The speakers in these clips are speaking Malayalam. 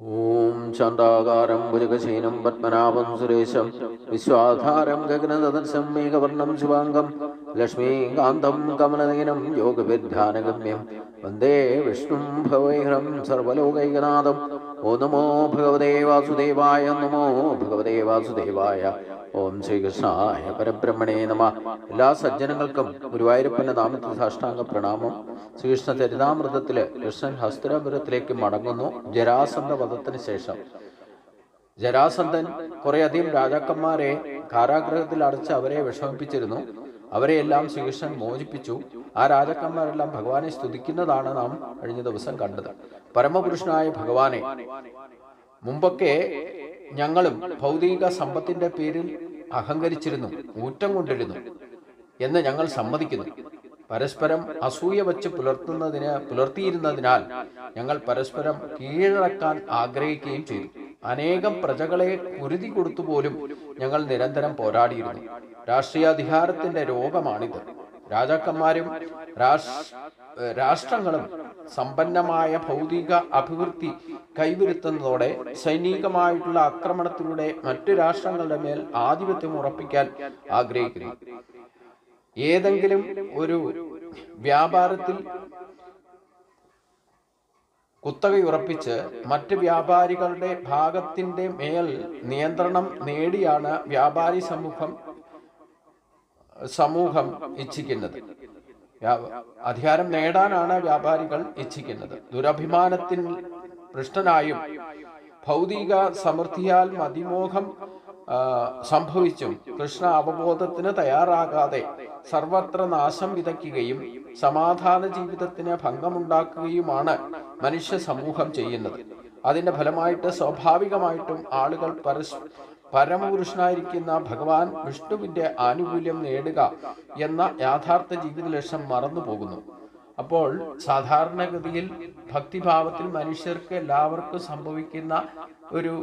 ഓം ശാന്താകാരം ഭുജഗശയനം പത്മനാഭം സുരേശം വിശ്വാധാരം ഗഗനസദൃശം മേഘവർണം ശുഭാംഗം ലക്ഷ്മീകാന്തം കമലനയനം യോഗവിദ്യാനഗമ്യം വന്ദേ വിഷ്ണും ഭവൈഹരം സർവലോകൈകനാഥം. ഓ നമോ ഭഗവതേ വാസുദേവായ, നമോ ഭഗവതേ വാസുദേവായ. ഓം ശ്രീകൃഷ്ണായ പരബ്രഹ്മണേ നമ. എല്ലാ സജ്ജനങ്ങൾക്കും ഗുരുവായൂരപ്പന്റെ നാമത്തിൽ സാഷ്ടാംഗ പ്രണാമം. ശ്രീകൃഷ്ണ ചരിതാമൃതത്തില് കൃഷ്ണൻ ഹസ്തിനാപുരത്തിലേക്ക് മടങ്ങുന്നു. ജരാസന്ധ വധത്തിന് ശേഷം ജരാസന്ധൻ കുറേയധികം രാജാക്കന്മാരെ കാരാഗ്രഹത്തിൽ അടച്ച് അവരെ വിഷമിപ്പിച്ചിരുന്നു. അവരെയെല്ലാം ശ്രീകൃഷ്ണൻ മോചിപ്പിച്ചു. ആ രാജാക്കന്മാരെല്ലാം ഭഗവാനെ സ്തുതിക്കുന്നതാണ് നാം കഴിഞ്ഞ ദിവസം കണ്ടത്. പരമപുരുഷനായ ഭഗവാനെ മുമ്പൊക്കെ ഞങ്ങളും ഭൗതിക സമ്പത്തിന്റെ പേരിൽ അഹങ്കരിച്ചിരുന്നു, ഊറ്റം കൊണ്ടിരുന്നു എന്ന് ഞങ്ങൾ സമ്മതിക്കുന്നു. പരസ്പരം അസൂയ വച്ച് പുലർത്തിയിരുന്നതിനാൽ ഞങ്ങൾ പരസ്പരം കീഴടക്കാൻ ആഗ്രഹിക്കുകയും ചെയ്തു. അനേകം പ്രജകളെ കുരുതി കൊടുത്തുപോലും ഞങ്ങൾ നിരന്തരം പോരാടിയിരുന്നു. രാഷ്ട്രീയാധികാരത്തിന്റെ രോഗമാണിത്. രാജാക്കന്മാരും രാഷ്ട്രങ്ങളും സമ്പന്നമായ ഭൗതിക അഭിവൃദ്ധി കൈവരുത്തുന്നതോടെ സൈനികമായിട്ടുള്ള ആക്രമണത്തിലൂടെ മറ്റു രാഷ്ട്രങ്ങളുടെ മേൽ ആധിപത്യം ഉറപ്പിക്കാൻ ആഗ്രഹിക്കുന്നു. ഏതെങ്കിലും ഒരു വ്യാപാരത്തിൽ കുത്തകയുറപ്പിച്ച് മറ്റ് വ്യാപാരികളുടെ ഭാഗത്തിന്റെ മേൽ നിയന്ത്രണം നേടിയാണ് വ്യാപാരി സമൂഹം ഇച്ഛിക്കുന്നത്. അധികാരം നേടാനാണ് വ്യാപാരികൾ ഇച്ഛിക്കുന്നത്. ദുരഭിമാനത്തിൽ പൃഷ്ടനായും ഭൗതിക സമൃദ്ധിയാൽ മതിമോഹം സംഭവിച്ചും കൃഷ്ണ അവബോധത്തിന് തയ്യാറാകാതെ സർവത്ര നാശം വിതയ്ക്കുകയും സമാധാന ജീവിതത്തിന് ഭംഗമുണ്ടാക്കുകയുമാണ് മനുഷ്യ സമൂഹം ചെയ്യുന്നത്. അതിന്റെ ഫലമായിട്ട് സ്വാഭാവികമായിട്ടും ആളുകൾ പരമപുരുഷനായിരിക്കുന്ന ഭഗവാൻ വിഷ്ണുവിന്റെ ആനുകൂല്യം നേടുക എന്ന യാഥാർത്ഥ ജീവിത ലക്ഷ്യം മറന്നു പോകുന്നു. അപ്പോൾ സാധാരണഗതിയിൽ ഭക്തിഭാവത്തിൽ മനുഷ്യർക്ക് എല്ലാവർക്കും സംഭവിക്കുന്ന ഒരു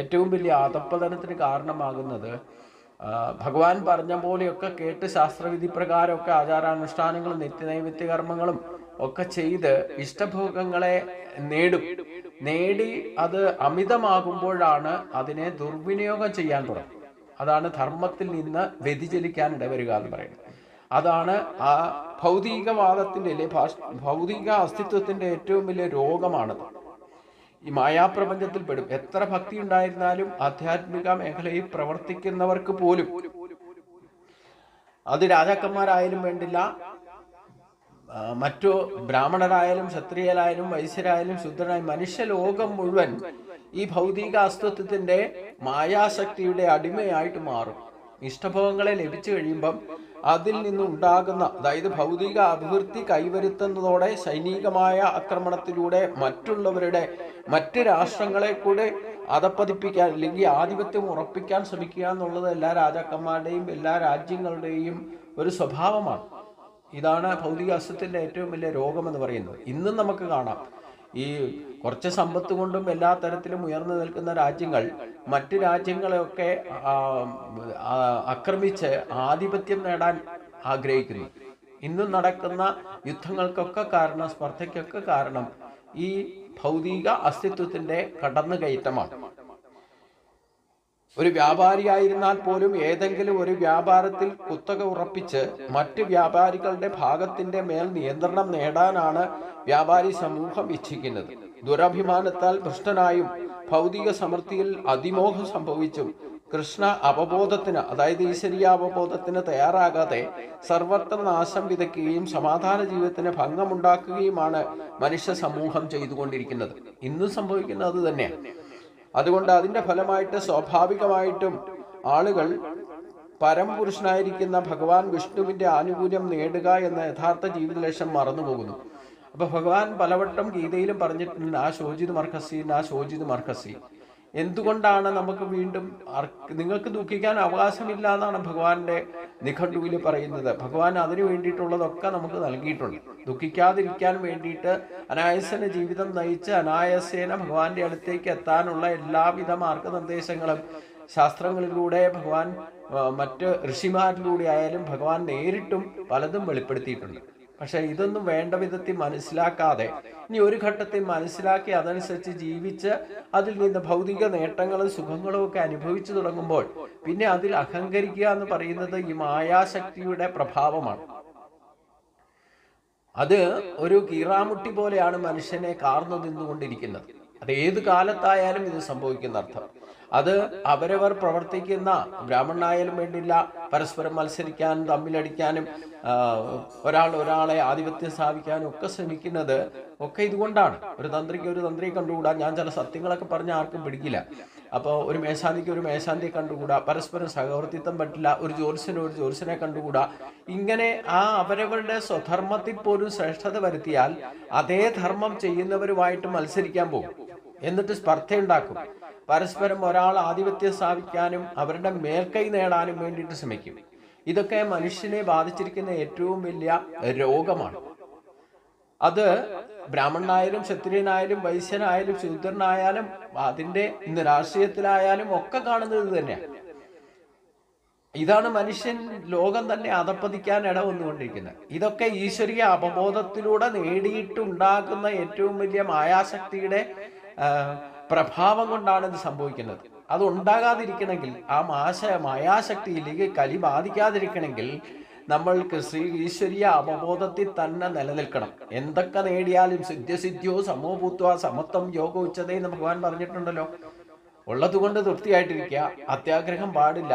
ഏറ്റവും വലിയ അധപ്പതനത്തിന് കാരണമാകുന്നത് ഭഗവാൻ പറഞ്ഞ പോലെയൊക്കെ കേട്ട് ശാസ്ത്രവിധി പ്രകാരമൊക്കെ ആചാരാനുഷ്ഠാനങ്ങളും നിത്യനൈമിത്യ കർമ്മങ്ങളും ഒക്കെ ചെയ്ത് ഇഷ്ടഭോഗങ്ങളെ നേടി അത് അമിതമാകുമ്പോഴാണ് അതിനെ ദുർവിനിയോഗം ചെയ്യാൻ തുടങ്ങും. അതാണ് ധർമ്മത്തിൽ നിന്ന് വ്യതിചലിക്കാൻ ഇടവരിക എന്ന് പറയുന്നത്. അതാണ് ആ ഭൗതികവാദത്തിന്റെ ഭൗതിക അസ്തിത്വത്തിന്റെ ഏറ്റവും വലിയ രോഗമാണത്. ഈ മായാപ്രപഞ്ചത്തിൽ പെടും. എത്ര ഭക്തി ഉണ്ടായിരുന്നാലും ആധ്യാത്മിക മേഖലയിൽ പ്രവർത്തിക്കുന്നവർക്ക് പോലും, അത് രാജാക്കന്മാരായാലും വേണ്ടില്ല, മറ്റു ബ്രാഹ്മണരായാലും ക്ഷത്രിയരായാലും വൈശ്യരായാലും ശൂദ്രനായാലും മനുഷ്യലോകം മുഴുവൻ ഈ ഭൗതിക അസ്തിത്വത്തിന്റെ മായാശക്തിയുടെ അടിമയായിട്ട് മാറും. ഇഷ്ടഭോഗങ്ങളെ ലഭിച്ചു കഴിയുമ്പം അതിൽ നിന്നുണ്ടാകുന്ന, അതായത് ഭൗതിക അഭിവൃദ്ധി കൈവരുത്തുന്നതോടെ സൈനികമായ ആക്രമണത്തിലൂടെ മറ്റ് രാഷ്ട്രങ്ങളെ കൂടെ അധപ്പതിപ്പിക്കാൻ അല്ലെങ്കിൽ ആധിപത്യം ഉറപ്പിക്കാൻ ശ്രമിക്കുക എന്നുള്ളത് എല്ലാ രാജാക്കന്മാരുടെയും എല്ലാ രാജ്യങ്ങളുടെയും ഒരു സ്വഭാവമാണ്. ഇതാണ് ഭൗതിക അസ്തിത്വത്തിന്റെ ഏറ്റവും വലിയ രോഗമെന്ന് പറയുന്നത്. ഇന്നും നമുക്ക് കാണാം, ഈ കുറച്ച് സമ്പത്ത് കൊണ്ടും എല്ലാ തരത്തിലും ഉയർന്നു നിൽക്കുന്ന രാജ്യങ്ങൾ മറ്റ് രാജ്യങ്ങളെയൊക്കെ ആക്രമിച്ച് ആധിപത്യം നേടാൻ ആഗ്രഹിക്കുന്നു. ഇന്നും നടക്കുന്ന യുദ്ധങ്ങൾക്കൊക്കെ കാരണം, സ്പർദ്ധയ്ക്കൊക്കെ കാരണം ഈ ഭൗതിക അസ്തിത്വത്തിന്റെ കടന്നുകയറ്റമാണ്. ഒരു വ്യാപാരിയായിരുന്നാൽ പോലും ഏതെങ്കിലും ഒരു വ്യാപാരത്തിൽ കുത്തക ഉറപ്പിച്ച് മറ്റ് വ്യാപാരികളുടെ ഭാഗത്തിന്റെ മേൽ നിയന്ത്രണം നേടാനാണ് വ്യാപാരി സമൂഹം ഇച്ഛിക്കുന്നത്. ദുരഭിമാനത്താൽ ഭ്രഷ്ടനായും ഭൗതിക സമൃദ്ധിയിൽ അതിമോഹം സംഭവിച്ചും കൃഷ്ണ അവബോധത്തിന്, അതായത് ഈശ്വരീയ അവബോധത്തിന് തയ്യാറാകാതെ സർവത്ര നാശം വിതയ്ക്കുകയും സമാധാന ജീവിതത്തിന് ഭംഗമുണ്ടാക്കുകയുമാണ് മനുഷ്യ സമൂഹം ചെയ്തുകൊണ്ടിരിക്കുന്നത്. ഇന്നും സംഭവിക്കുന്നത് അത് തന്നെയാണ്. അതുകൊണ്ട് അതിന്റെ ഫലമായിട്ട് സ്വാഭാവികമായിട്ടും ആളുകൾ പരമപുരുഷനായിരിക്കുന്ന ഭഗവാൻ വിഷ്ണുവിന്റെ ആനുകൂല്യം നേടുക എന്ന യഥാർത്ഥ ജീവിത ലക്ഷ്യം മറന്നുപോകുന്നു. അപ്പൊ ഭഗവാൻ പലവട്ടം ഗീതയിലും പറഞ്ഞിട്ടുണ്ട്, നാ ശോചിത് മർഹസി, നാ ശോചിത് മർഹസി. എന്തുകൊണ്ടാണ് നമുക്ക് വീണ്ടും നിങ്ങൾക്ക് ദുഃഖിക്കാൻ അവകാശമില്ല എന്നാണ് ഭഗവാന്റെ നിഘണ്ടുവിൽ പറയുന്നത്. ഭഗവാൻ അതിനു വേണ്ടിയിട്ടുള്ളതൊക്കെ നമുക്ക് നൽകിയിട്ടുണ്ട്. ദുഃഖിക്കാതിരിക്കാൻ വേണ്ടിയിട്ട് അനായാസന ജീവിതം നയിച്ച് അനായാസേന ഭഗവാന്റെ അടുത്തേക്ക് എത്താനുള്ള എല്ലാവിധ മാർഗനിർദ്ദേശങ്ങളും ശാസ്ത്രങ്ങളിലൂടെ ഭഗവാൻ മറ്റ് ഋഷിമാരിലൂടെ ആയാലും ഭഗവാൻ നേരിട്ടും പലതും വെളിപ്പെടുത്തിയിട്ടുണ്ട്. പക്ഷെ ഇതൊന്നും വേണ്ട വിധത്തിൽ മനസ്സിലാക്കാതെ ഇനി ഒരു ഘട്ടത്തിൽ മനസ്സിലാക്കി അതനുസരിച്ച് ജീവിച്ച് അതിൽ നിന്ന് ഭൗതിക നേട്ടങ്ങളും സുഖങ്ങളും ഒക്കെ അനുഭവിച്ചു തുടങ്ങുമ്പോൾ പിന്നെ അതിൽ അഹങ്കരിക്കുക എന്ന് പറയുന്നത് ഈ മായാശക്തിയുടെ പ്രഭാവമാണ്. അത് ഒരു കീറാമുട്ടി പോലെയാണ് മനുഷ്യനെ കാർന്നു നിന്നുകൊണ്ടിരിക്കുന്നത്. അത് ഏത് കാലത്തായാലും ഇത് സംഭവിക്കുന്ന അർത്ഥം. അത് അവരവർ പ്രവർത്തിക്കുന്ന, ബ്രാഹ്മണനായാലും വേണ്ടില്ല, പരസ്പരം മത്സരിക്കാനും തമ്മിലടിക്കാനും ഒരാളെ ആധിപത്യം സ്ഥാപിക്കാനും ഒക്കെ ശ്രമിക്കുന്നത് ഒക്കെ ഇതുകൊണ്ടാണ്. ഒരു തന്ത്രിക്ക് ഒരു തന്ത്രിയെ കണ്ടുകൂടാ, ഞാൻ ചില സത്യങ്ങളൊക്കെ പറഞ്ഞ ആർക്കും പിടിക്കില്ല. അപ്പോൾ ഒരു മേശാന്തിക്ക് ഒരു മേശാന്തിയെ കണ്ടുകൂടാ, പരസ്പരം സഹവർത്തിത്വം പറ്റില്ല, ഒരു ജ്യോത്സ്യനെ കണ്ടുകൂടാ. ഇങ്ങനെ അവരവരുടെ സ്വധർമ്മത്തിൽ പോലും ശ്രേഷ്ഠത വരുത്തിയാൽ അതേ ധർമ്മം ചെയ്യുന്നവരുമായിട്ട് മത്സരിക്കാൻ പോകും. എന്നിട്ട് സ്പർദ്ധയുണ്ടാക്കും. പരസ്പരം ഒരാൾ ആധിപത്യം സ്ഥാപിക്കാനും അവരുടെ മേൽക്കൈ നേടാനും വേണ്ടിയിട്ട് ശ്രമിക്കും. ഇതൊക്കെ മനുഷ്യനെ ബാധിച്ചിരിക്കുന്ന ഏറ്റവും വലിയ രോഗമാണ്. അത് ബ്രാഹ്മണനായാലും ക്ഷത്രിയനായാലും വൈശ്യനായാലും ശൂദ്രനായാലും അതിൻ്റെ ഇന്ന് രാഷ്ട്രീയത്തിലായാലും ഒക്കെ കാണുന്നത് തന്നെയാണ്. ഇതാണ് മനുഷ്യൻ ലോകം തന്നെ അധപ്പതിക്കാൻ ഇടവന്നുകൊണ്ടിരിക്കുന്നത്. ഇതൊക്കെ ഈശ്വരീയ അവബോധത്തിലൂടെ നേടിയിട്ടുണ്ടാക്കുന്ന ഏറ്റവും വലിയ മായാശക്തിയുടെ പ്രഭാവം കൊണ്ടാണ് ഇത് സംഭവിക്കുന്നത്. അത് ഉണ്ടാകാതിരിക്കണമെങ്കിൽ, ആ മായാശക്തിയിലേക്ക് കലി ബാധിക്കാതിരിക്കണമെങ്കിൽ നമ്മൾക്ക് ഈശ്വരീയ അവബോധത്തിൽ തന്നെ നിലനിൽക്കണം. എന്തൊക്കെ നേടിയാലും സിദ്ധ്യോ സമോഭൂത്വ സമത്വം യോഗ ഉച്ചതയെന്ന് ഭഗവാൻ പറഞ്ഞിട്ടുണ്ടല്ലോ. ഉള്ളതുകൊണ്ട് തൃപ്തിയായിട്ടിരിക്കുക, അത്യാഗ്രഹം പാടില്ല,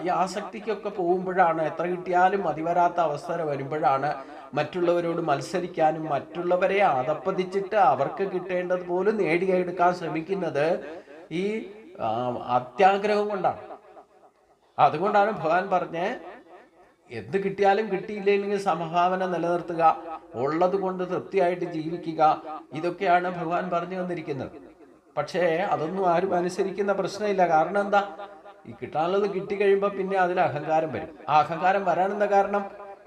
ഈ ആസക്തിക്കൊക്കെ പോകുമ്പോഴാണ്, എത്ര കിട്ടിയാലും മതിവരാത്ത അവസ്ഥ വരുമ്പോഴാണ് മറ്റുള്ളവരോട് മത്സരിക്കാനും മറ്റുള്ളവരെ അധപ്പതിച്ചിട്ട് അവർക്ക് കിട്ടേണ്ടത് പോലും നേടിയെടുക്കാൻ ശ്രമിക്കുന്നത് ഈ അത്യാഗ്രഹം കൊണ്ടാണ്. അതുകൊണ്ടാണ് ഭഗവാൻ പറഞ്ഞ് എന്ത് കിട്ടിയാലും കിട്ടിയില്ലെങ്കിൽ സമഭാവന നിലനിർത്തുക, ഉള്ളത് കൊണ്ട് തൃപ്തിയായിട്ട് ജീവിക്കുക. ഇതൊക്കെയാണ് ഭഗവാൻ പറഞ്ഞു വന്നിരിക്കുന്നത്. പക്ഷേ അതൊന്നും ആരും അനുസരിക്കുന്ന പ്രശ്നമില്ല. കാരണം എന്താ? ഈ കിട്ടാനുള്ളത് കിട്ടിക്കഴിയുമ്പോൾ പിന്നെ അതിൽ അഹങ്കാരം വരും. ആ അഹങ്കാരം വരാനെന്താ കാരണം?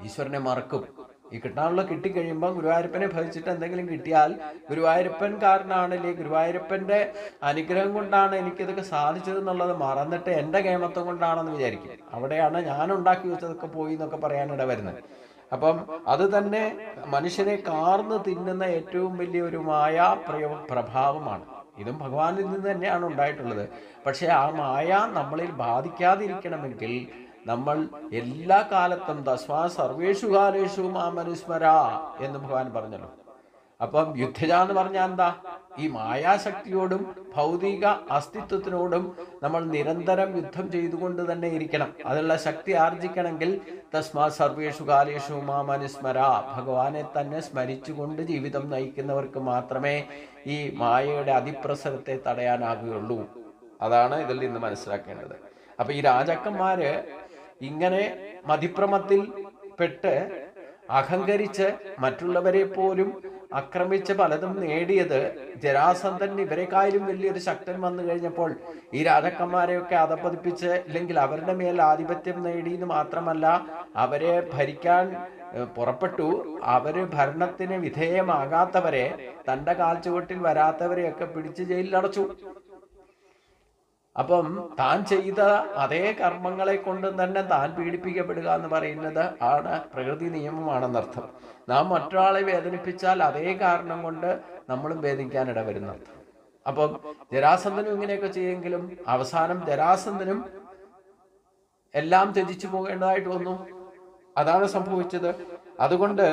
ഈശ്വരനെ മറക്കും. ഈ കിട്ടാനുള്ളത് കിട്ടിക്കഴിയുമ്പോൾ ഗുരുവായൂരപ്പനെ ഭജിച്ചിട്ട് എന്തെങ്കിലും കിട്ടിയാൽ ഗുരുവായൂരപ്പൻ കാരനാണല്ലേ, ഗുരുവായൂരപ്പന്റെ അനുഗ്രഹം കൊണ്ടാണ് എനിക്കിതൊക്കെ സാധിച്ചതെന്നുള്ളത് മറന്നിട്ട് എൻ്റെ കേമത്വം കൊണ്ടാണെന്ന് വിചാരിക്കും. അവിടെയാണ് ഞാൻ ഉണ്ടാക്കി വെച്ചതൊക്കെ പോയി എന്നൊക്കെ പറയാനിട വരുന്നത്. അപ്പം അത് തന്നെ മനുഷ്യനെ കാർന്ന് തിന്നുന്ന ഏറ്റവും വലിയൊരു മായാ പ്രഭാവമാണ്. ഇതും ഭഗവാനിൽ നിന്ന് തന്നെയാണ് ഉണ്ടായിട്ടുള്ളത്. പക്ഷെ ആ മായ നമ്മളിൽ ബാധിക്കാതിരിക്കണമെങ്കിൽ നമ്മൾ എല്ലാ കാലത്തും തസ്മാ സർവേഷു കാലേഷു മാമനുസ്മര എന്ന് ഭഗവാൻ പറഞ്ഞല്ലോ. അപ്പം യുദ്ധജ എന്ന് പറഞ്ഞാൽ എന്താ? ഈ മായാശക്തിയോടും ഭൗതിക അസ്തിത്വത്തിനോടും നമ്മൾ നിരന്തരം യുദ്ധം ചെയ്തുകൊണ്ട് തന്നെ ഇരിക്കണം. അതിനുള്ള ശക്തി ആർജിക്കണമെങ്കിൽ തസ്മാ സർവേഷു കാലേഷു മാമനുസ്മര, ഭഗവാനെ തന്നെ സ്മരിച്ചുകൊണ്ട് ജീവിതം നയിക്കുന്നവർക്ക് മാത്രമേ ഈ മായയുടെ അതിപ്രസരത്തെ തടയാനാകുകയുള്ളൂ. അതാണ് ഇതിൽ നിന്ന് മനസ്സിലാക്കേണ്ടത്. അപ്പൊ ഈ രാജാക്കന്മാര് ഇങ്ങനെ മതിഭ്രമത്തിൽ പെട്ട് അഹങ്കരിച്ച് മറ്റുള്ളവരെ പോലും ആക്രമിച്ച് പലതും നേടിയത് ജരാസന്ധൻ ഇവരെക്കാളും വലിയൊരു ശക്തൻ വന്നു കഴിഞ്ഞപ്പോൾ ഈ രാജാക്കന്മാരെയൊക്കെ അധപ്പതിപ്പിച്ച്, ഇല്ലെങ്കിൽ അവരുടെ മേൽ ആധിപത്യം നേടിയെന്ന് മാത്രമല്ല അവരെ ഭരിക്കാൻ പുറപ്പെട്ടു. അവര് ഭരണത്തിന് വിധേയമാകാത്തവരെ, തന്റെ കാൽച്ചുവട്ടിൽ വരാത്തവരെയൊക്കെ പിടിച്ച് ജയിലിലടച്ചു. അപ്പം താൻ ചെയ്ത അതേ കർമ്മങ്ങളെ കൊണ്ട് തന്നെ താൻ പീഡിപ്പിക്കപ്പെടുക എന്ന് പറയുന്നത് ആണ് പ്രകൃതി നിയമമാണെന്നർത്ഥം. നാം മറ്റൊരാളെ വേദനിപ്പിച്ചാൽ അതേ കാരണം കൊണ്ട് നമ്മളും വേദനിക്കാനിട വരുന്നർത്ഥം. അപ്പം ജരാസന്ധനും ഇങ്ങനെയൊക്കെ ചെയ്യുമെങ്കിലും അവസാനം ജരാസന്ധനും എല്ലാം ത്യജിച്ചു പോകേണ്ടതായിട്ട് വന്നു. അതാണ് സംഭവിച്ചത്. അതുകൊണ്ട്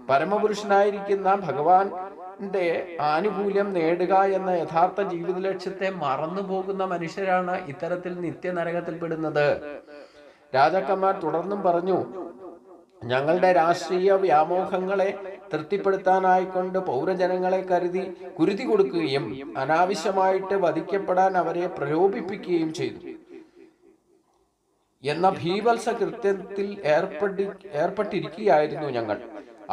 പരമപുരുഷനായിരിക്കുന്ന ഭഗവാന്റെ ആനുകൂല്യം നേടുക എന്ന യഥാർത്ഥ ജീവിത ലക്ഷ്യത്തെ മറന്നു പോകുന്ന മനുഷ്യരാണ് ഇത്തരത്തിൽ നിത്യനരകത്തിൽപ്പെടുന്നത്. രാജാക്കന്മാർ തുടർന്നും പറഞ്ഞു, ഞങ്ങളുടെ രാഷ്ട്രീയ വ്യാമോഹങ്ങളെ തൃപ്തിപ്പെടുത്താനായിക്കൊണ്ട് പൗരജനങ്ങളെ കുരുതി കൊടുക്കുകയും അനാവശ്യമായിട്ട് വധിക്കപ്പെടാൻ അവരെ പ്രലോഭിപ്പിക്കുകയും ചെയ്തു എന്ന ഭീവത്സ കൃത്യത്തിൽ ഏർപ്പെട്ടിരിക്കുകയായിരുന്നു ഞങ്ങൾ.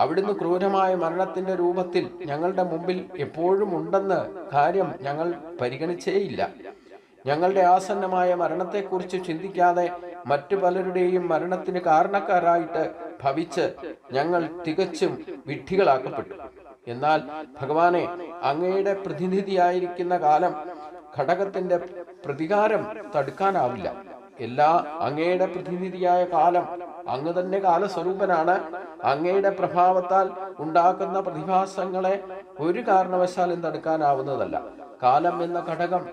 അവിടുന്ന് ക്രൂരമായ മരണത്തിന്റെ രൂപത്തിൽ ഞങ്ങളുടെ മുമ്പിൽ എപ്പോഴും ഉണ്ടെന്ന് കാര്യം ഞങ്ങൾ പരിഗണിച്ചേയില്ല. ഞങ്ങളുടെ ആസന്നമായ മരണത്തെക്കുറിച്ച് ചിന്തിക്കാതെ മറ്റു പലരുടെയും മരണത്തിന് കാരണക്കാരായിട്ട് ഭവിച്ച് ഞങ്ങൾ തികച്ചും വിഡ്ഢികളാക്കപ്പെട്ടു. എന്നാൽ ഭഗവാനെ, അങ്ങയുടെ പ്രതിനിധിയായിരിക്കുന്ന കാലം ഘടകത്തിന്റെ പ്രതികാരം തടുക്കാനാവില്ല. അങ്ങയുടെ പ്രതിനിധിയായ കാലം അങ്ങ് തന്നെ കാലസ്വരൂപനാണ്. അങ്ങയുടെ പ്രഭാവത്താൽ ഉണ്ടാക്കുന്ന പ്രതിഭാസങ്ങളെ ഒരു കാരണവശാലും തടുക്കാനാവുന്നതല്ല. കാലം എന്ന ഘടകം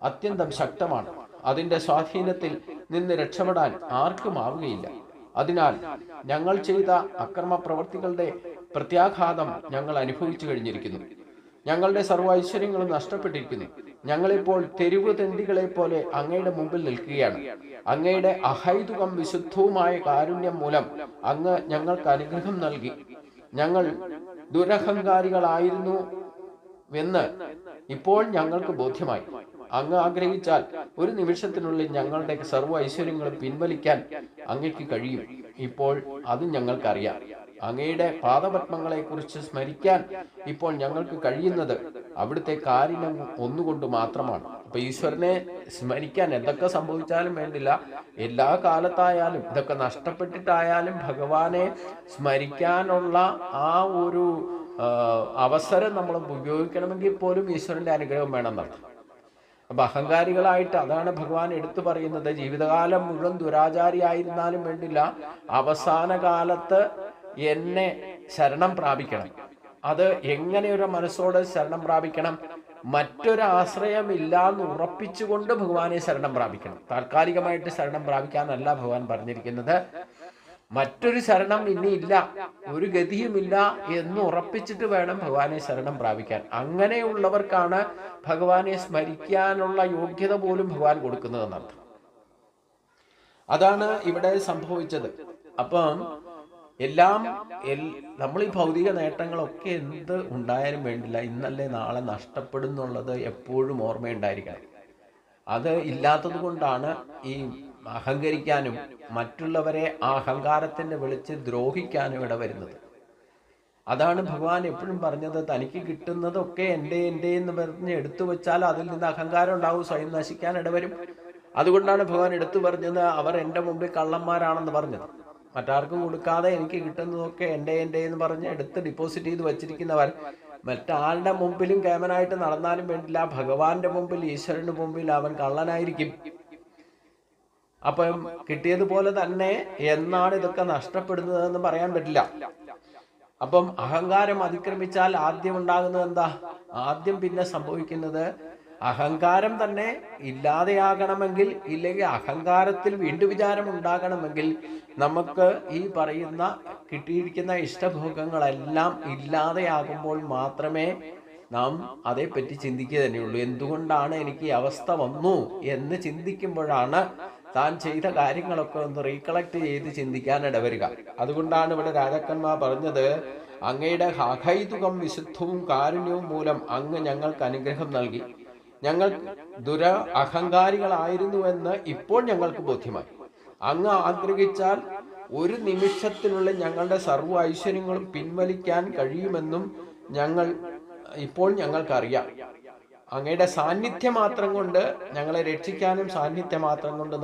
അത്യന്തം ശക്തമാണ്. അതിന്റെ സ്വാധീനത്തിൽ നിന്ന് രക്ഷപ്പെടാൻ ആർക്കും ആവുകയില്ല. അതിനാൽ ഞങ്ങൾ ചെയ്ത അക്രമ പ്രവൃത്തികളുടെ പ്രത്യാഘാതം ഞങ്ങൾ അനുഭവിച്ചു കഴിഞ്ഞിരിക്കുന്നു. ഞങ്ങളുടെ സർവ്വ ഐശ്വര്യങ്ങളും നഷ്ടപ്പെട്ടിരിക്കുന്നു. ഞങ്ങളിപ്പോൾ തെരുവ് തെണ്ടികളെ പോലെ അങ്ങയുടെ മുമ്പിൽ നിൽക്കുകയാണ്. അങ്ങയുടെ അഹൈതുകം വിശുദ്ധവുമായ കാരുണ്യം മൂലം അങ്ങ് ഞങ്ങൾക്ക് അനുഗ്രഹം നൽകി. ഞങ്ങൾ ദുരഹങ്കാരികളായിരുന്നു എന്ന് ഇപ്പോൾ ഞങ്ങൾക്ക് ബോധ്യമായി. അങ്ങ് ആഗ്രഹിച്ചാൽ ഒരു നിമിഷത്തിനുള്ളിൽ ഞങ്ങളുടെ സർവ്വ ഐശ്വര്യങ്ങളും പിൻവലിക്കാൻ അങ്ങയ്ക്ക് കഴിയും. ഇപ്പോൾ അത് ഞങ്ങൾക്കറിയാം. അങ്ങയുടെ പാദപത്മങ്ങളെ കുറിച്ച് സ്മരിക്കാൻ ഇപ്പോൾ ഞങ്ങൾക്ക് കഴിയുന്നത് അവിടുത്തെ കാരുണ്യം ഒന്നുകൊണ്ട് മാത്രമാണ്. അപ്പൊ ഈശ്വരനെ സ്മരിക്കാൻ എന്തൊക്കെ സംഭവിച്ചാലും വേണ്ടില്ല, എല്ലാ കാലത്തായാലും ഇതൊക്കെ നഷ്ടപ്പെട്ടിട്ടായാലും ഭഗവാനെ സ്മരിക്കാനുള്ള ആ ഒരു അവസരം നമ്മൾ ഉപയോഗിക്കണമെങ്കിൽ പോലും ഈശ്വരന്റെ അനുഗ്രഹം വേണമെന്നർത്ഥം. അപ്പൊ അഹങ്കാരികളായിട്ട് അതാണ് ഭഗവാൻ എടുത്തു പറയുന്നത്. ജീവിതകാലം മുഴുവൻ ദുരാചാരിയായിരുന്നാലും വേണ്ടില്ല, അവസാന കാലത്ത് എന്നെ ശരണം പ്രാപിക്കണം. അത് എങ്ങനെ ഒരു മനസ്സോട് ശരണം പ്രാപിക്കണം? മറ്റൊരു ആശ്രയമില്ലാന്ന് ഉറപ്പിച്ചുകൊണ്ട് ഭഗവാനെ ശരണം പ്രാപിക്കണം. താൽക്കാലികമായിട്ട് ശരണം പ്രാപിക്കാനല്ല ഭഗവാൻ പറഞ്ഞിരിക്കുന്നത്. മറ്റൊരു ശരണം ഇനി ഇല്ല, ഒരു ഗതിയുമില്ല എന്ന് ഉറപ്പിച്ചിട്ട് വേണം ഭഗവാനെ ശരണം പ്രാപിക്കാൻ. അങ്ങനെയുള്ളവർക്കാണ് ഭഗവാനെ സ്മരിക്കാനുള്ള യോഗ്യത പോലും ഭഗവാൻ കൊടുക്കുന്നതെന്നർത്ഥം. അതാണ് ഇവിടെ സംഭവിച്ചത്. അപ്പം നമ്മൾ ഈ ഭൗതിക നേട്ടങ്ങളൊക്കെ എന്ത് ഉണ്ടായാലും വേണ്ടില്ല, ഇന്നല്ലേ നാളെ നഷ്ടപ്പെടുന്നുള്ളത് എപ്പോഴും ഓർമ്മയുണ്ടായിരിക്കണം. അത് ഇല്ലാത്തത് കൊണ്ടാണ് ഈ അഹങ്കരിക്കാനും മറ്റുള്ളവരെ ആ അഹങ്കാരത്തിന്റെ വിളിച്ച് ദ്രോഹിക്കാനും ഇടവരുന്നത്. അതാണ് ഭഗവാൻ എപ്പോഴും പറഞ്ഞത്, തനിക്ക് കിട്ടുന്നതൊക്കെ എൻ്റെ എന്ന് പറഞ്ഞ് എടുത്തു വെച്ചാൽ അതിൽ നിന്ന് അഹങ്കാരം ഉണ്ടാവും, സ്വയം നശിക്കാൻ ഇടവരും. അതുകൊണ്ടാണ് ഭഗവാൻ എടുത്തു പറഞ്ഞത് അവർ എൻ്റെ മുമ്പിൽ കള്ളന്മാരാണെന്ന് പറഞ്ഞത്. മറ്റാർക്കും കൊടുക്കാതെ എനിക്ക് കിട്ടുന്നതൊക്കെ എൻ്റെ എന്ന് പറഞ്ഞ് എടുത്ത് ഡിപ്പോസിറ്റ് ചെയ്ത് വച്ചിരിക്കുന്നവർ മറ്റാളുടെ മുമ്പിലും കേമനായിട്ട് നടന്നാലും വേണ്ടില്ല, ഭഗവാന്റെ മുമ്പിൽ ഈശ്വരന്റെ മുമ്പിൽ അവൻ കള്ളനായിരിക്കും. അപ്പം കിട്ടിയതുപോലെ തന്നെ എന്നാണ് ഇതൊക്കെ നഷ്ടപ്പെടുന്നതെന്ന് പറയാൻ പറ്റില്ല. അപ്പം അഹങ്കാരം അതിക്രമിച്ചാൽ ആദ്യം ഉണ്ടാകുന്നത് എന്താ? ആദ്യം പിന്നെ സംഭവിക്കുന്നത് അഹങ്കാരം തന്നെ ഇല്ലാതെയാകണമെങ്കിൽ, ഇല്ലെങ്കിൽ അഹങ്കാരത്തിൽ വീണ്ടും വിചാരം ഉണ്ടാകണമെങ്കിൽ നമുക്ക് ഈ പറയുന്ന കിട്ടിയിരിക്കുന്ന ഇഷ്ടഭോഗങ്ങളെല്ലാം ഇല്ലാതെയാകുമ്പോൾ മാത്രമേ നാം അതേപ്പറ്റി ചിന്തിക്കുക തന്നെയുള്ളൂ. എന്തുകൊണ്ടാണ് എനിക്ക് ഈ അവസ്ഥ വന്നു എന്ന് ചിന്തിക്കുമ്പോഴാണ് താൻ ചെയ്ത കാര്യങ്ങളൊക്കെ ഒന്ന് റീകളക്ട് ചെയ്ത് ചിന്തിക്കാൻ ഇടവരിക. അതുകൊണ്ടാണ് ഇവിടെ രാജാക്കന്മാർ പറഞ്ഞത്, അങ്ങയുടെ അഹൈതുകം വിശുദ്ധവും കാരുണ്യവും മൂലം അങ്ങ് ഞങ്ങൾക്ക് അനുഗ്രഹം നൽകി. ഞങ്ങൾ അഹങ്കാരികളായിരുന്നുവെന്ന് ഇപ്പോൾ ഞങ്ങൾക്ക് ബോധ്യമായി. അങ്ങ് ആഗ്രഹിച്ചാൽ ഒരു നിമിഷത്തിനുള്ളിൽ ഞങ്ങളുടെ സർവ്വ ഐശ്വര്യങ്ങളും പിൻവലിക്കാൻ കഴിയുമെന്നും ഇപ്പോൾ ഞങ്ങൾക്കറിയാം. അങ്ങയുടെ സാന്നിധ്യം മാത്രം കൊണ്ട് ഞങ്ങളെ രക്ഷിക്കാനും സാന്നിധ്യം മാത്രം കൊണ്ട്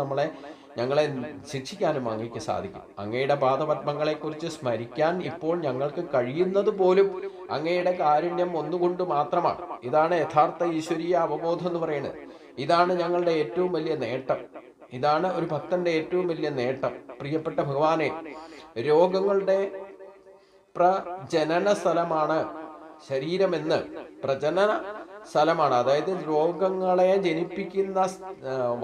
ഞങ്ങളെ ശിക്ഷിക്കാനും അങ്ങയ്ക്ക് സാധിക്കും. അങ്ങയുടെ പാദപത്മങ്ങളെ കുറിച്ച് സ്മരിക്കാൻ ഇപ്പോൾ ഞങ്ങൾക്ക് കഴിയുന്നത് പോലും അങ്ങയുടെ കാരുണ്യം ഒന്നുകൊണ്ട് മാത്രമാണ്. ഇതാണ് യഥാർത്ഥ ഈശ്വരീയ അവബോധം എന്ന് പറയുന്നത്. ഇതാണ് ഞങ്ങളുടെ ഏറ്റവും വലിയ നേട്ടം. ഇതാണ് ഒരു ഭക്തന്റെ ഏറ്റവും വലിയ നേട്ടം. പ്രിയപ്പെട്ട ഭഗവാനെ, രോഗങ്ങളുടെ പ്രജനന സ്ഥലമാണ് ശരീരമെന്ന്, പ്രജനന സ്ഥലമാണ്, അതായത് രോഗങ്ങളെ ജനിപ്പിക്കുന്ന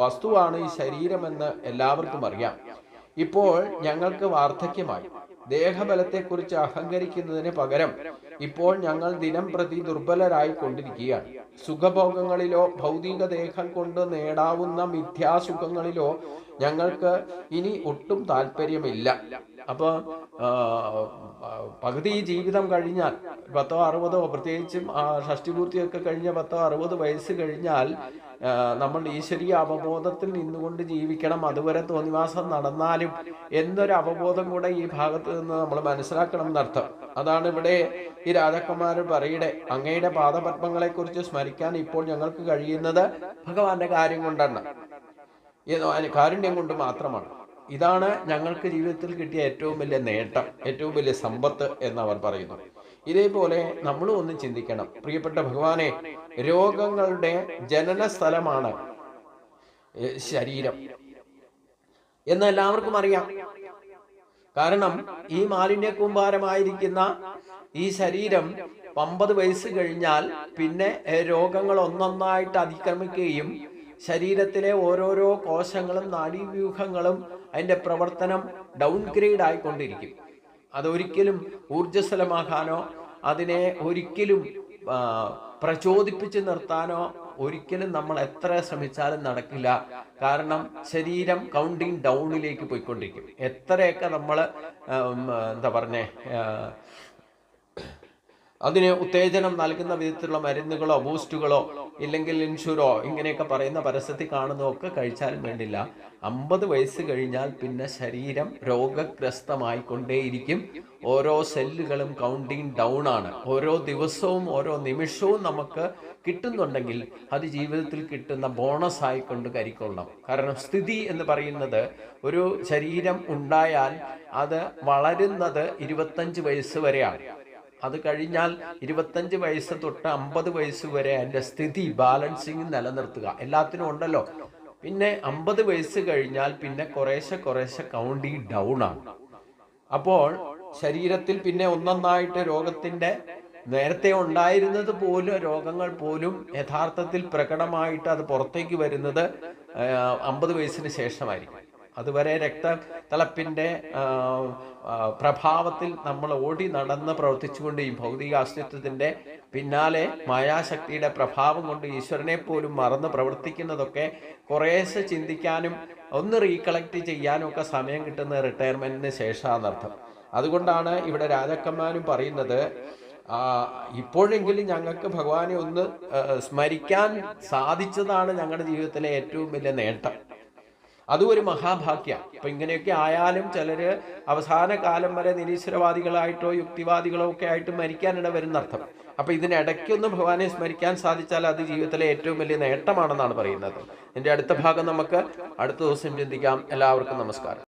വസ്തുവാണ് ഈ ശരീരമെന്ന് എല്ലാവർക്കും അറിയാം. ഇപ്പോൾ ഞങ്ങൾക്ക് വാർദ്ധക്യമായി. ദേഹബലത്തെക്കുറിച്ച് അഹങ്കരിക്കുന്നതിന് പകരം ഇപ്പോൾ ഞങ്ങൾ ദിനം പ്രതി ദുർബലരായിക്കൊണ്ടിരിക്കുകയാണ്. സുഖഭോഗങ്ങളിലോ ഭൗതിക ദേഹം കൊണ്ട് നേടാവുന്ന മിഥ്യാസുഖങ്ങളിലോ ഞങ്ങൾക്ക് ഇനി ഒട്ടും താല്പര്യമില്ല. അപ്പൊ പകുതി ജീവിതം കഴിഞ്ഞാൽ 10-60, പ്രത്യേകിച്ചും ഷഷ്ടിപൂർത്തിയൊക്കെ കഴിഞ്ഞ 10-60 വയസ്സ് കഴിഞ്ഞാൽ നമ്മൾ ഈശ്വരീയ അവബോധത്തിൽ നിന്നുകൊണ്ട് ജീവിക്കണം. അതുവരെ തോന്നിവാസം നടന്നാലും എന്നൊരു അവബോധം കൂടെ ഈ ഭാഗത്ത് നിന്ന് നമ്മൾ മനസ്സിലാക്കണം എന്നർത്ഥം. അതാണ് ഇവിടെ ഈ രാജാക്കന്മാർ പറയടെ, അങ്ങയുടെ പാദപത്മങ്ങളെ കുറിച്ച് സ്മരിക്കാൻ ഇപ്പോൾ ഞങ്ങൾക്ക് കഴിയുന്നത് ഭഗവാന്റെ കാര്യം കൊണ്ടാണ്, കാരുണ്യം കൊണ്ട് മാത്രമാണ്. ഇതാണ് ഞങ്ങൾക്ക് ജീവിതത്തിൽ കിട്ടിയ ഏറ്റവും വലിയ നേട്ടം, ഏറ്റവും വലിയ സമ്പത്ത് എന്നവർ പറയുന്നു. ഇതേപോലെ നമ്മളും ഒന്ന് ചിന്തിക്കണം. പ്രിയപ്പെട്ട ഭഗവാനെ, രോഗങ്ങളുടെ ജനന സ്ഥലമാണ് ശരീരം എന്ന് എല്ലാവർക്കും അറിയാം. കാരണം ഈ മാലിന്യ കൂമ്പാരമായിരിക്കുന്ന ഈ ശരീരം 50 വയസ്സ് കഴിഞ്ഞാൽ പിന്നെ രോഗങ്ങൾ ഒന്നൊന്നായിട്ട് അതിക്രമിക്കുകയും ശരീരത്തിലെ ഓരോരോ കോശങ്ങളും നാഡീവ്യൂഹങ്ങളും അതിൻ്റെ പ്രവർത്തനം ഡൗൺഗ്രേഡ് ആയിക്കൊണ്ടിരിക്കും. അതൊരിക്കലും ഊർജ്ജസ്വലമാകാനോ അതിനെ ഒരിക്കലും പ്രചോദിപ്പിച്ച് നിർത്താനോ ഒരിക്കലും നമ്മൾ എത്ര ശ്രമിച്ചാലും നടക്കില്ല. കാരണം ശരീരം കൗണ്ടിങ് ഡൗണിലേക്ക് പോയിക്കൊണ്ടിരിക്കും. എത്രയൊക്കെ നമ്മൾ എന്താ പറഞ്ഞേ അതിന് ഉത്തേജനം നൽകുന്ന വിധത്തിലുള്ള മരുന്നുകളോ ബൂസ്റ്റുകളോ ഇല്ലെങ്കിൽ ഇൻഷുറോ ഇങ്ങനെയൊക്കെ പറയുന്ന പരസ്യത്തിൽ കാണുന്നതൊക്കെ കഴിച്ചാലും വേണ്ടില്ല. 50 വയസ്സ് കഴിഞ്ഞാൽ പിന്നെ ശരീരം രോഗഗ്രസ്തമായിക്കൊണ്ടേയിരിക്കും. ഓരോ സെല്ലുകളും കൗണ്ടിങ് ഡൗൺ ആണ്. ഓരോ ദിവസവും ഓരോ നിമിഷവും നമുക്ക് കിട്ടുന്നുണ്ടെങ്കിൽ അത് ജീവിതത്തിൽ കിട്ടുന്ന ബോണസ് ആയിക്കൊണ്ട് കരുതിക്കൊള്ളണം. കാരണം സ്ഥിതി എന്ന് പറയുന്നത് ഒരു ശരീരം ഉണ്ടായാൽ അത് വളരുന്നത് 25 വയസ്സ് വരെയാണ്. അത് കഴിഞ്ഞാൽ 25 വയസ്സ് തൊട്ട് 50 വയസ്സ് വരെ അതിൻ്റെ സ്ഥിതി ബാലൻസിങ് നിലനിർത്തുക. എല്ലാത്തിനും ഉണ്ടല്ലോ. പിന്നെ 50 വയസ്സ് കഴിഞ്ഞാൽ പിന്നെ കുറേശ്ശെ കൗണ്ടിങ് ഡൗൺ ആണ്. അപ്പോൾ ശരീരത്തിൽ പിന്നെ ഒന്നൊന്നായിട്ട് രോഗത്തിൻ്റെ നേരത്തെ ഉണ്ടായിരുന്നത് പോലും രോഗങ്ങൾ പോലും യഥാർത്ഥത്തിൽ പ്രകടമായിട്ട് അത് പുറത്തേക്ക് വരുന്നത് 50 വയസ്സിന് ശേഷമായിരിക്കും. അതുവരെ രക്തത്തിളപ്പിൻ്റെ പ്രഭാവത്തിൽ നമ്മൾ ഓടി നടന്ന് പ്രവർത്തിച്ചുകൊണ്ട് ഈ ഭൗതിക അസ്തിത്വത്തിൻ്റെ പിന്നാലെ മായാശക്തിയുടെ പ്രഭാവം കൊണ്ട് ഈശ്വരനെ പോലും മറന്ന് പ്രവർത്തിക്കുന്നതൊക്കെ കുറേശ്ശെ ചിന്തിക്കാനും ഒന്ന് റീകളക്ട് ചെയ്യാനും ഒക്കെ സമയം കിട്ടുന്ന റിട്ടയർമെൻറ്റിന് ശേഷമാണെന്നർത്ഥം. അതുകൊണ്ടാണ് ഇവിടെ രാജാക്കന്മാരും പറയുന്നത് ഇപ്പോഴെങ്കിലും ഞങ്ങൾക്ക് ഭഗവാനെ ഒന്ന് സ്മരിക്കാൻ സാധിച്ചതാണ് ഞങ്ങളുടെ ജീവിതത്തിലെ ഏറ്റവും വലിയ നേട്ടം. അതും ഒരു മഹാഭാഗ്യം. അപ്പൊ ഇങ്ങനെയൊക്കെ ആയാലും ചിലര് അവസാന കാലം വരെ നിരീശ്വരവാദികളായിട്ടോ യുക്തിവാദികളോ ഒക്കെ ആയിട്ട് മരിക്കാനിട വരുന്നർത്ഥം. അപ്പൊ ഇതിനിടയ്ക്കൊന്ന് ഭഗവാനെ സ്മരിക്കാൻ സാധിച്ചാൽ അത് ജീവിതത്തിലെ ഏറ്റവും വലിയ നേട്ടമാണെന്നാണ് പറയുന്നത്. ഇതിന്റെ അടുത്ത ഭാഗം നമുക്ക് അടുത്ത ദിവസം ചിന്തിക്കാം. എല്ലാവർക്കും നമസ്കാരം.